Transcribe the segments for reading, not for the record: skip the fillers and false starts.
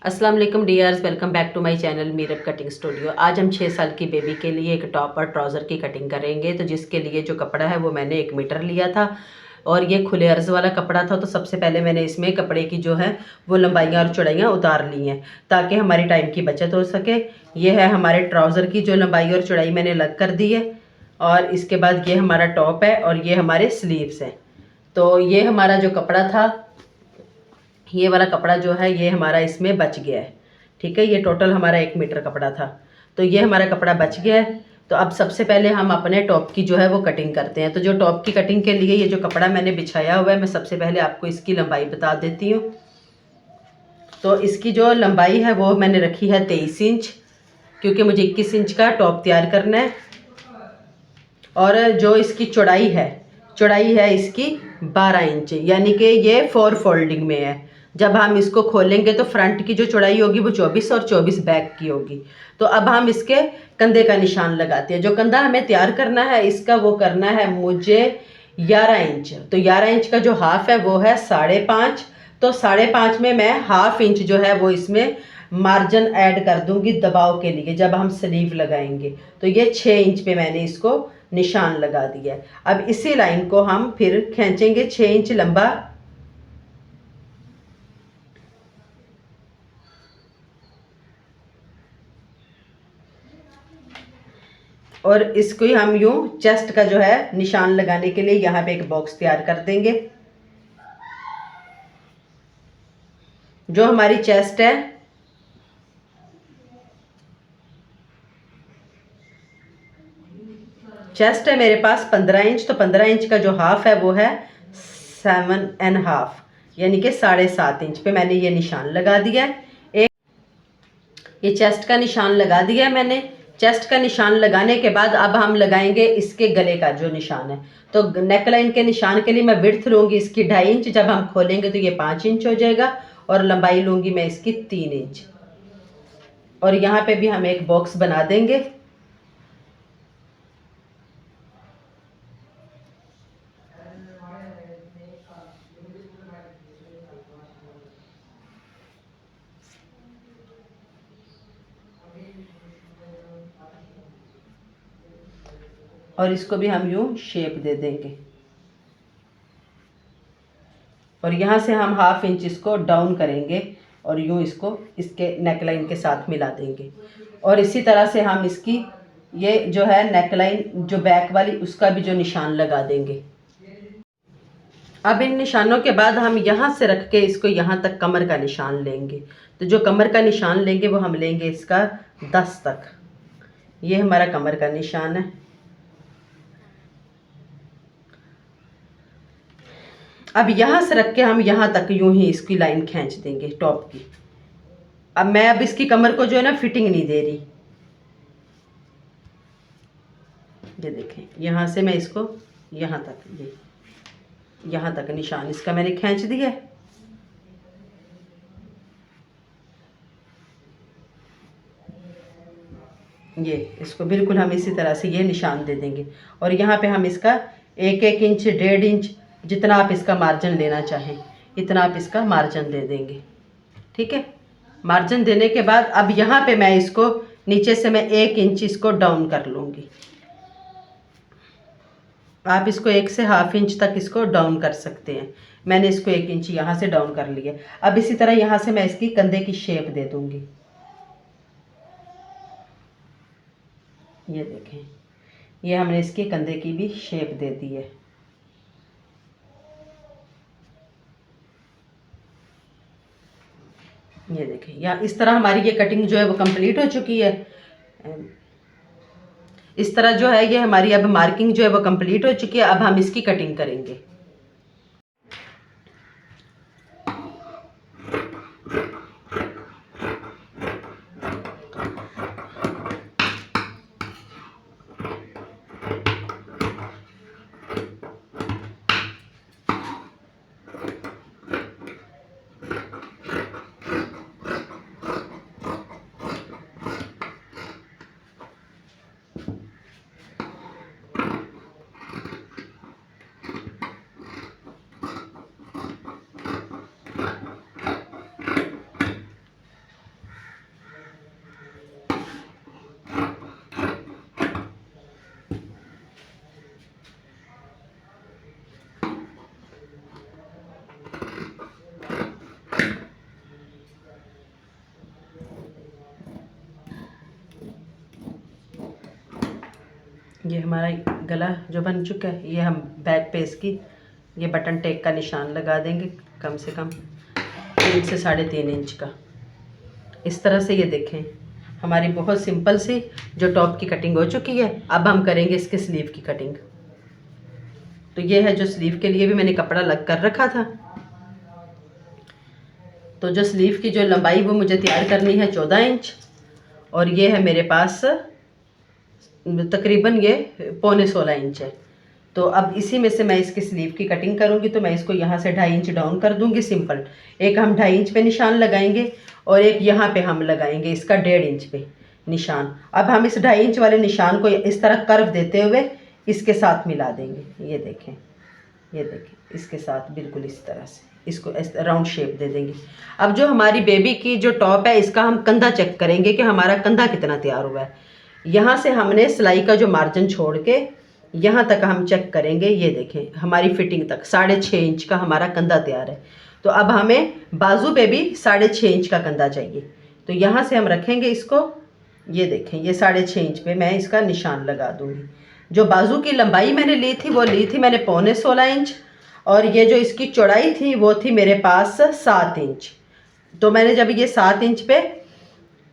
अस्सलाम वालेकुम dears, welcome back to my channel Meerab cutting studio. आज हम 6 साल की बेबी के लिए एक टॉप और ट्राउज़र की कटिंग करेंगे। तो जिसके लिए जो कपड़ा है वो मैंने 1 मीटर लिया था और ये खुले अर्ज़ वाला कपड़ा था। तो सबसे पहले मैंने इसमें कपड़े की जो है वो लंबाइयाँ और चौड़ाइयाँ उतार ली हैं ताकि हमारी टाइम की बचत हो सके। ये है हमारे ट्राउज़र की जो लंबाई और चौड़ाई मैंने अलग कर दी है। और इसके बाद ये हमारा टॉप है और ये हमारे स्लीव्स हैं। तो ये हमारा जो कपड़ा था, ये वाला कपड़ा जो है ये हमारा इसमें बच गया है। ठीक है, ये टोटल हमारा 1 मीटर कपड़ा था। तो ये हमारा कपड़ा बच गया है। तो अब सबसे पहले हम अपने टॉप की जो है वो कटिंग करते हैं। तो जो टॉप की कटिंग के लिए ये जो कपड़ा मैंने बिछाया हुआ है, मैं सबसे पहले आपको इसकी लंबाई बता देती हूँ। तो इसकी जो लंबाई है वो मैंने रखी है 23 इंच, क्योंकि मुझे 21 इंच का टॉप तैयार करना है। और जो इसकी चौड़ाई है इसकी 12 इंच, यानी कि ये 4 फोल्डिंग में है। जब हम इसको खोलेंगे तो फ्रंट की जो चौड़ाई होगी वो 24 और 24 बैक की होगी। तो अब हम इसके कंधे का निशान लगाते हैं। जो कंधा हमें तैयार करना है इसका, वो करना है मुझे 11 इंच। तो 11 इंच का जो हाफ है वो है 5.5। तो 5.5 में मैं हाफ इंच जो है वो इसमें मार्जिन ऐड कर दूंगी दबाव के लिए जब हम स्लीव लगाएंगे। तो ये 6 इंच पे मैंने इसको निशान लगा दिया है। अब इसी लाइन को हम फिर खींचेंगे 6 इंच लंबा, और इसको ही हम यूं चेस्ट का जो है निशान लगाने के लिए यहाँ पे एक बॉक्स तैयार कर देंगे। जो हमारी चेस्ट है, मेरे पास 15 इंच। तो 15 इंच का जो हाफ है वो है 7.5, यानी कि 7.5 इंच पे मैंने ये निशान लगा दिया है। ये चेस्ट का निशान लगा दिया है मैंने। चेस्ट का निशान लगाने के बाद अब हम लगाएंगे इसके गले का जो निशान है। तो नेक लाइन के निशान के लिए मैं विड्थ लूँगी इसकी 2.5 इंच। जब हम खोलेंगे तो ये 5 इंच हो जाएगा। और लंबाई लूँगी मैं इसकी 3 इंच। और यहाँ पे भी हम एक बॉक्स बना देंगे। और इसको भी हम यूं शेप दे देंगे। और यहाँ से हम हाफ इंच इसको डाउन करेंगे और यूं इसको इसके नेकलाइन के साथ मिला देंगे। और इसी तरह से हम इसकी ये जो है नेकलाइन जो बैक वाली, उसका भी जो निशान लगा देंगे। अब इन निशानों के बाद हम यहाँ से रख के इसको यहाँ तक कमर का निशान लेंगे। तो जो कमर का निशान लेंगे वो हम लेंगे इसका 10 तक। ये हमारा कमर का निशान है। अब यहाँ से रख के हम यहाँ तक यूं ही इसकी लाइन खींच देंगे टॉप की। अब इसकी कमर को जो है ना फिटिंग नहीं दे रही। ये देखें, यहाँ से मैं इसको यहाँ तक, ये यहाँ तक निशान इसका मैंने खींच दिया है। ये इसको बिल्कुल हम इसी तरह से ये निशान दे देंगे। और यहाँ पे हम इसका 1-1 इंच, 1.5 इंच, जितना आप इसका मार्जिन लेना चाहें इतना आप इसका मार्जिन दे देंगे। ठीक है, मार्जिन देने के बाद अब यहाँ पे मैं इसको नीचे से मैं 1 इंच इसको डाउन कर लूँगी। आप इसको 1 से हाफ इंच तक इसको डाउन कर सकते हैं। मैंने इसको 1 इंच यहाँ से डाउन कर लिया। अब इसी तरह यहाँ से मैं इसकी कंधे की शेप दे दूँगी। ये देखें, ये हमने इसके कंधे की भी शेप दे दी है। ये देखें, या इस तरह हमारी ये कटिंग जो है वो कंप्लीट हो चुकी है। इस तरह जो है ये हमारी अब मार्किंग जो है वो कंप्लीट हो चुकी है। अब हम इसकी कटिंग करेंगे। ये हमारा गला जो बन चुका है, ये हम बैक पे इसकी ये बटन टेक का निशान लगा देंगे, कम से कम 3 से 3.5 इंच का। इस तरह से ये देखें हमारी बहुत सिंपल सी जो टॉप की कटिंग हो चुकी है। अब हम करेंगे इसके स्लीव की कटिंग। तो ये है जो स्लीव के लिए भी मैंने कपड़ा लग कर रखा था। तो जो स्लीव की जो लंबाई वो मुझे तैयार करनी है 14 इंच, और ये है मेरे पास तकरीबन ये 15.25 इंच है। तो अब इसी में से मैं इसकी स्लीव की कटिंग करूँगी। तो मैं इसको यहाँ से 2.5 इंच डाउन कर दूँगी सिंपल। एक हम 2.5 इंच पे निशान लगाएंगे और एक यहाँ पे हम लगाएंगे इसका 1.5 इंच पे निशान। अब हम इस 2.5 इंच वाले निशान को इस तरह कर्व देते हुए इसके साथ मिला देंगे। ये देखें, ये देखें, इसके साथ बिल्कुल इस तरह से इसको राउंड शेप दे देंगे। अब जो हमारी बेबी की जो टॉप है इसका हम कंधा चेक करेंगे कि हमारा कंधा कितना तैयार हुआ है। यहाँ से हमने सिलाई का जो मार्जिन छोड़ के यहाँ तक हम चेक करेंगे। ये देखें हमारी फिटिंग तक 6.5 इंच का हमारा कंधा तैयार है। तो अब हमें बाजू पे भी 6.5 इंच का कंधा चाहिए। तो यहाँ से हम रखेंगे इसको। ये देखें ये 6.5 इंच पे मैं इसका निशान लगा दूँगी। जो बाजू की लंबाई मैंने ली थी वो ली थी मैंने 15.25 इंच, और ये जो इसकी चौड़ाई थी वो थी मेरे पास 7 इंच। तो मैंने जब ये 7 इंच पे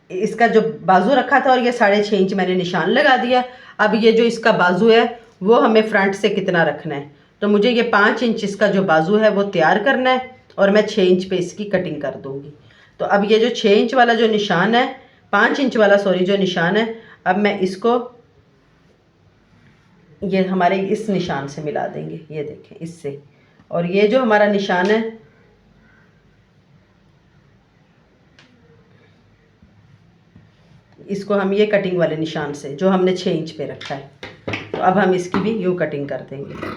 इसका जो बाजू रखा था और ये 6.5 इंच मैंने निशान लगा दिया। अब ये जो इसका बाजू है वो हमें फ्रंट से कितना रखना है। तो मुझे ये 5 इंच इसका जो बाजू है वो तैयार करना है और मैं 6 इंच पे इसकी कटिंग कर दूँगी। तो अब ये जो 6 इंच वाला जो निशान है, 5 इंच वाला सॉरी जो निशान है, अब मैं इसको ये हमारे इस निशान से मिला देंगे। ये देखें इससे, और ये जो हमारा निशान है इसको हम ये कटिंग वाले निशान से जो हमने 6 इंच पे रखा है, तो अब हम इसकी भी यूँ कटिंग कर देंगे।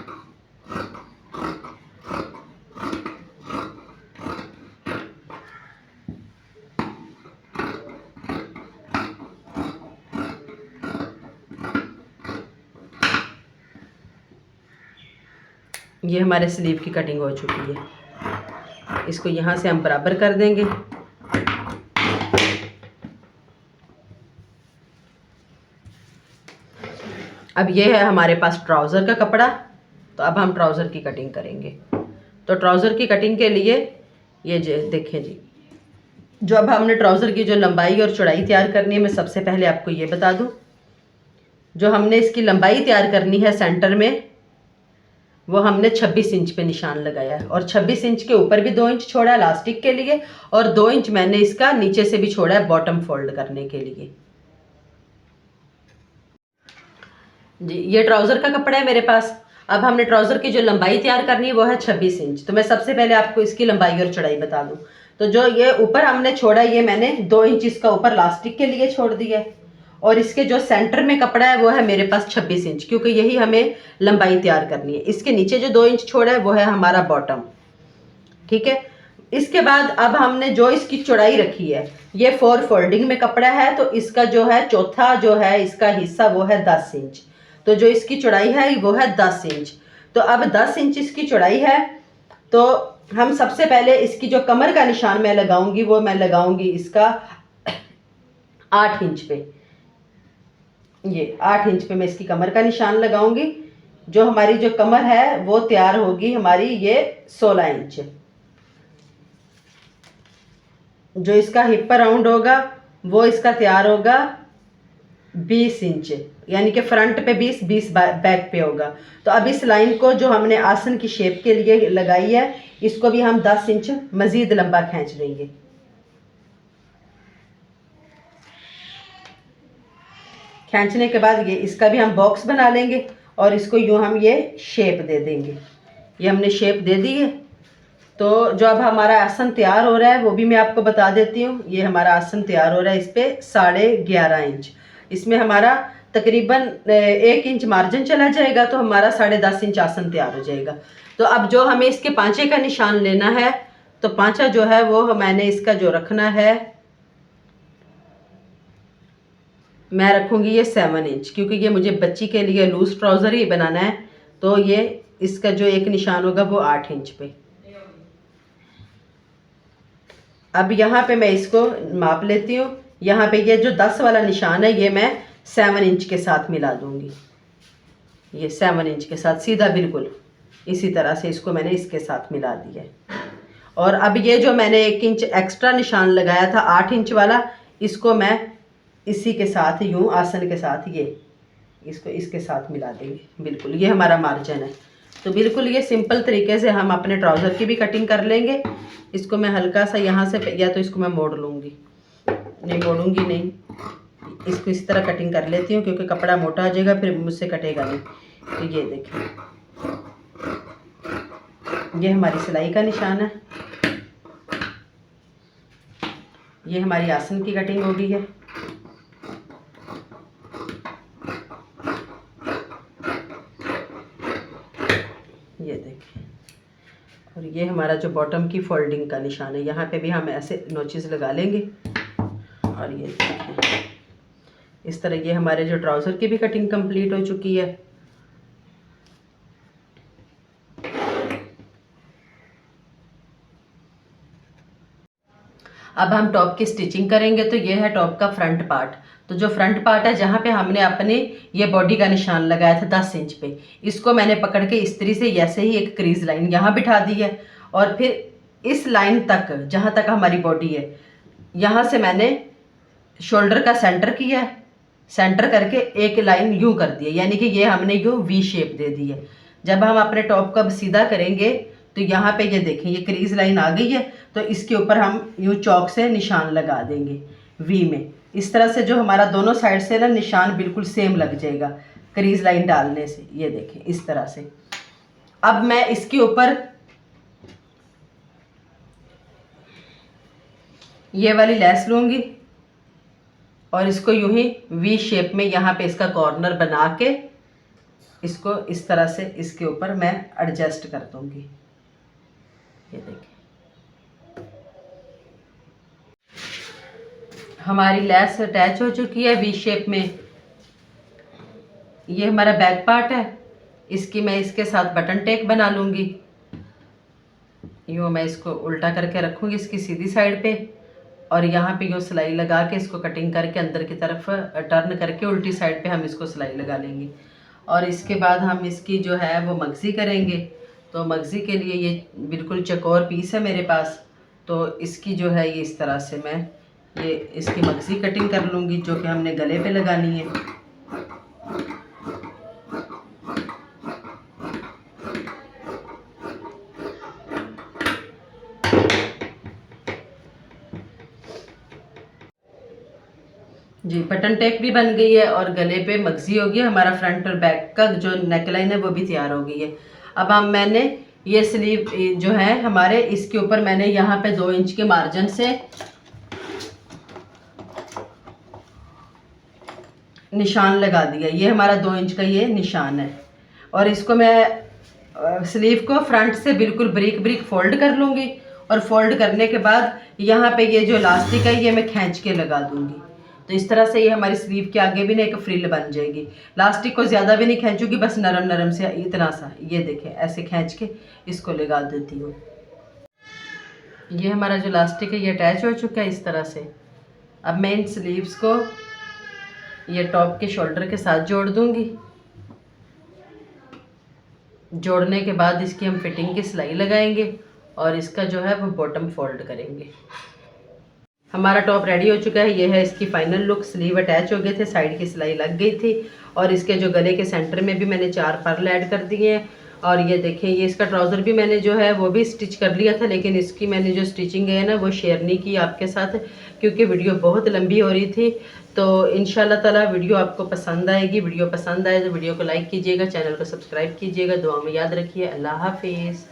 ये हमारे स्लीव की कटिंग हो चुकी है। इसको यहाँ से हम बराबर कर देंगे। अब ये है हमारे पास ट्राउज़र का कपड़ा। तो अब हम ट्राउज़र की कटिंग करेंगे। तो ट्राउज़र की कटिंग के लिए ये देखें जी, जो अब हमने ट्राउज़र की जो लंबाई और चौड़ाई तैयार करनी है, मैं सबसे पहले आपको ये बता दूं, जो हमने इसकी लंबाई तैयार करनी है सेंटर में वो हमने 26 इंच पे निशान लगाया है, और 26 इंच के ऊपर भी 2 इंच छोड़ा है इलास्टिक के लिए, और 2 इंच मैंने इसका नीचे से भी छोड़ा है बॉटम फोल्ड करने के लिए। जी ये ट्राउज़र का कपड़ा है मेरे पास। अब हमने ट्राउज़र की जो लंबाई तैयार करनी है वो है 26 इंच। तो मैं सबसे पहले आपको इसकी लंबाई और चौड़ाई बता दूं। तो जो ये ऊपर हमने छोड़ा ये मैंने 2 इंच इसका ऊपर इलास्टिक के लिए छोड़ दिया है, और इसके जो सेंटर में कपड़ा है वो है मेरे पास 26 इंच, क्योंकि यही हमें लंबाई तैयार करनी है। इसके नीचे जो 2 इंच छोड़ा है वो है हमारा बॉटम, ठीक है। इसके बाद अब हमने जो इसकी चौड़ाई रखी है, ये 4 फोल्डिंग में कपड़ा है, तो इसका जो है चौथा जो है इसका हिस्सा वो है 10 इंच। तो जो इसकी चौड़ाई है वो है 10 इंच। तो अब 10 इंच इसकी चौड़ाई है, तो हम सबसे पहले इसकी जो कमर का निशान मैं लगाऊंगी वो मैं लगाऊंगी इसका 8 इंच पे। ये 8 इंच पे मैं इसकी कमर का निशान लगाऊंगी। जो हमारी जो कमर है वो तैयार होगी हमारी ये 16 इंच। जो इसका हिप राउंड होगा वो इसका तैयार होगा 20 इंच, यानी कि फ्रंट पे 20 बैक पे होगा। तो अब इस लाइन को जो हमने आसन की शेप के लिए लगाई है इसको भी हम 10 इंच मजीद लंबा खींच देंगे। खींचने के बाद ये इसका भी हम बॉक्स बना लेंगे और इसको यूँ हम ये शेप दे देंगे। ये हमने शेप दे दी है। तो जो अब हमारा आसन तैयार हो रहा है वो भी मैं आपको बता देती हूँ। ये हमारा आसन तैयार हो रहा है, इस पर 11.5 इंच, इसमें हमारा तकरीबन 1 इंच मार्जिन चला जाएगा, तो हमारा 10.5 इंच आसन तैयार हो जाएगा। तो अब जो हमें इसके पांचे का निशान लेना है, तो पांचा जो है वो मैंने इसका जो रखना है मैं रखूँगी ये 7 इंच, क्योंकि ये मुझे बच्ची के लिए लूज ट्राउज़र ही बनाना है। तो ये इसका जो एक निशान होगा वो 8 इंच पे। अब यहाँ पे मैं इसको माप लेती हूँ। यहाँ पे ये जो 10 वाला निशान है ये मैं 7 इंच के साथ मिला दूँगी। ये 7 इंच के साथ सीधा बिल्कुल इसी तरह से इसको मैंने इसके साथ मिला दिया। और अब ये जो मैंने 1 इंच एक्स्ट्रा निशान लगाया था 8 इंच वाला, इसको मैं इसी के साथ यूं आसन के साथ ये इसको इसके साथ मिला देंगे। बिल्कुल ये हमारा मार्जिन है। तो बिल्कुल ये सिंपल तरीके से हम अपने ट्राउज़र की भी कटिंग कर लेंगे। इसको मैं हल्का सा यहाँ से, या तो इसको मैं मोड़ लूँगी, नहीं मोड़ूंगी नहीं, इसको इस तरह कटिंग कर लेती हूँ क्योंकि कपड़ा मोटा हो जाएगा फिर मुझसे कटेगा नहीं। तो ये देखिए, ये हमारी सिलाई का निशान है, ये हमारी आसन की कटिंग हो गई है। ये देखिए, और ये हमारा जो बॉटम की फोल्डिंग का निशान है, यहाँ पे भी हम ऐसे नोचेस लगा लेंगे। और ये देखिए इस तरह ये हमारे जो ट्राउज़र की भी कटिंग कंप्लीट हो चुकी है। अब हम टॉप की स्टिचिंग करेंगे। तो ये है टॉप का फ्रंट पार्ट। तो जो फ्रंट पार्ट है जहाँ पे हमने अपने ये बॉडी का निशान लगाया था 10 इंच पे, इसको मैंने पकड़ के इस्त्री से ऐसे ही एक क्रीज लाइन यहाँ बिठा दी है। और फिर इस लाइन तक जहाँ तक हमारी बॉडी है, यहाँ से मैंने शोल्डर का सेंटर किया है, सेंटर करके एक लाइन यूँ कर दी है, यानी कि ये हमने यूँ वी शेप दे दी है। जब हम अपने टॉप का सीधा करेंगे तो यहाँ पे ये देखें ये क्रीज लाइन आ गई है, तो इसके ऊपर हम यूँ चौक से निशान लगा देंगे वी में। इस तरह से जो हमारा दोनों साइड से ना निशान बिल्कुल सेम लग जाएगा क्रीज लाइन डालने से। ये देखें इस तरह से। अब मैं इसके ऊपर ये वाली लेस लूँगी और इसको यूं ही वी शेप में यहाँ पे इसका कॉर्नर बना के इसको इस तरह से इसके ऊपर मैं एडजस्ट कर दूंगी। ये देखिए हमारी लेस अटैच हो चुकी है वी शेप में। ये हमारा बैक पार्ट है, इसकी मैं इसके साथ बटन टेक बना लूँगी। यूँ मैं इसको उल्टा करके रखूँगी इसकी सीधी साइड पे, और यहाँ पे यूँ सिलाई लगा के इसको कटिंग करके अंदर की तरफ टर्न करके उल्टी साइड पे हम इसको सिलाई लगा लेंगे। और इसके बाद हम इसकी जो है वो मगज़ी करेंगे। तो मगज़ी के लिए ये बिल्कुल चकोर पीस है मेरे पास, तो इसकी जो है ये इस तरह से मैं ये इसकी मगज़ी कटिंग कर लूँगी जो कि हमने गले पे लगानी है। जी बटन टेक भी बन गई है और गले पे मगज़ी हो गई है। हमारा फ्रंट और बैक का जो नेकलाइन है वो भी तैयार हो गई है। अब मैंने ये स्लीव जो है हमारे इसके ऊपर मैंने यहाँ पे 2 इंच के मार्जिन से निशान लगा दिया। ये हमारा 2 इंच का ये निशान है और इसको मैं स्लीव को फ्रंट से बिल्कुल ब्रीक ब्रीक फोल्ड कर लूँगी और फोल्ड करने के बाद यहाँ पे ये जो इलास्टिक है ये मैं खींच के लगा दूँगी। तो इस तरह से ये हमारी स्लीव के आगे भी ना एक फ्रिल बन जाएगी। इलास्टिक को ज़्यादा भी नहीं खींचूंगी, बस नरम नरम से इतना सा, ये देखें ऐसे खींच के इसको लगा देती हूँ। ये हमारा जो इलास्टिक है ये अटैच हो चुका है इस तरह से। अब मैं इन स्लीव्स को ये टॉप के शोल्डर के साथ जोड़ दूँगी। जोड़ने के बाद इसकी हम फिटिंग की सिलाई लगाएंगे और इसका जो है वो बॉटम फोल्ड करेंगे। हमारा टॉप रेडी हो चुका है। ये है इसकी फाइनल लुक। स्लीव अटैच हो गए थे, साइड की सिलाई लग गई थी और इसके जो गले के सेंटर में भी मैंने 4 पर्ल ऐड कर दिए हैं। और ये देखें ये इसका ट्राउज़र भी मैंने जो है वो भी स्टिच कर लिया था, लेकिन इसकी मैंने जो स्टिचिंग है ना वो शेयर नहीं की आपके साथ क्योंकि वीडियो बहुत लंबी हो रही थी। तो इंशाल्लाह ताला वीडियो आपको पसंद आएगी। वीडियो पसंद आए तो वीडियो को लाइक कीजिएगा, चैनल को सब्सक्राइब कीजिएगा। दुआ में याद रखिए। अल्लाह हाफिज़।